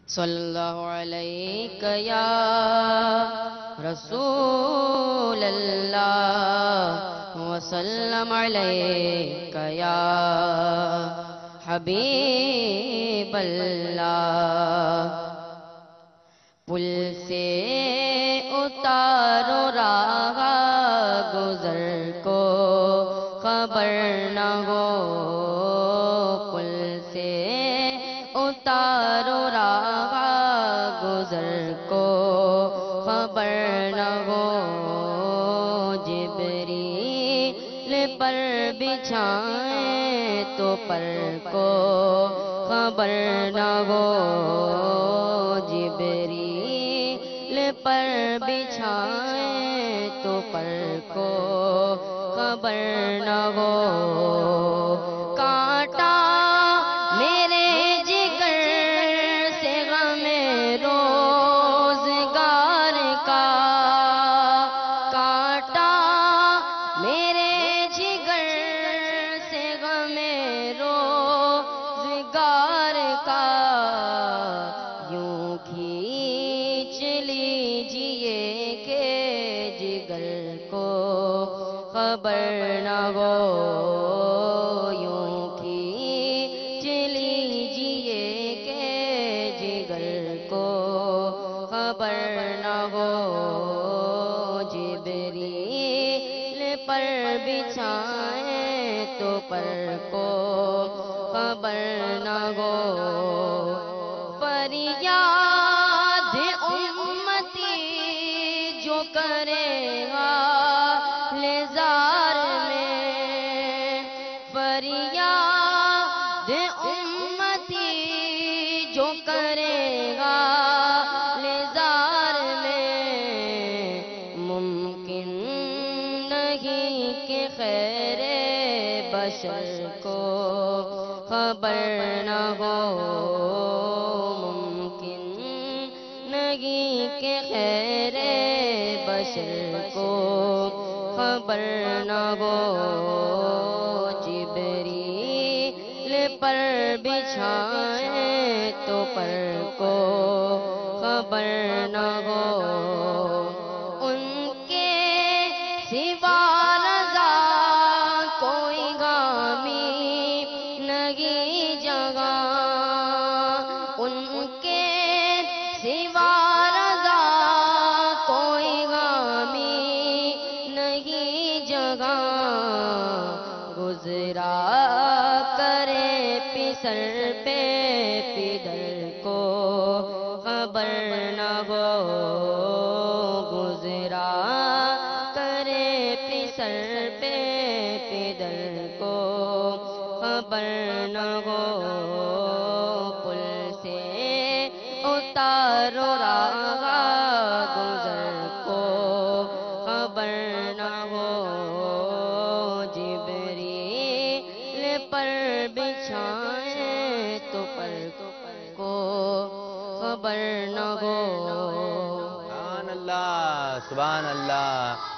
صلی اللہ علیک یا رسول اللہ وسلم علیک یا حبیب اللہ۔ پل سے اتارو راہ گزر کو خبر نہ ہو، پل سے اتارو راہ گزر کو خبر نہ ہو، جبریل پر بچھائیں تو پر کو خبر نہ ہو، جبریل پر بچھائیں تو پر کو خبر نہ ہو۔ کانٹا میرے جگر سے غم روزگار کا، کانٹا میرے جگر سے غم روزگار کا، یوں کھینچ لیجئے کہ جگر کو خبر نہ ہو، یوں کھینچ لیجئے کہ جگر کو خبر نہ ہو، جبریل پر بچھائیں تو پر کو خبر نہ ہو۔ فریاد امتی جو کرے گا لیزار میں، فریاد امتی جو کرے گا لیزار میں، ممکن نہیں کہ خیر بشر کو خبر نہ ہو، ممکن نہیں کہ خیر بشر کو خبر نہ ہو، جبریل پر بچھائیں تو پر کو خبر نہ ہو، ان کے سوا رضا کوئی غامی نہیں جگہ، ان کے سوا رضا کوئی غامی نہیں جگہ، گزرا کرے پسر پہ پدر کو خبر نہ ہو، گزرا کرے پسر پہ پدر کو خبر نہ ہو، پل سے اتارو راہ گزر کو خبر نہ ہو، جبریل پر بچھائیں تو پر کو خبر نہ ہو۔ سبحان اللہ، سبحان اللہ۔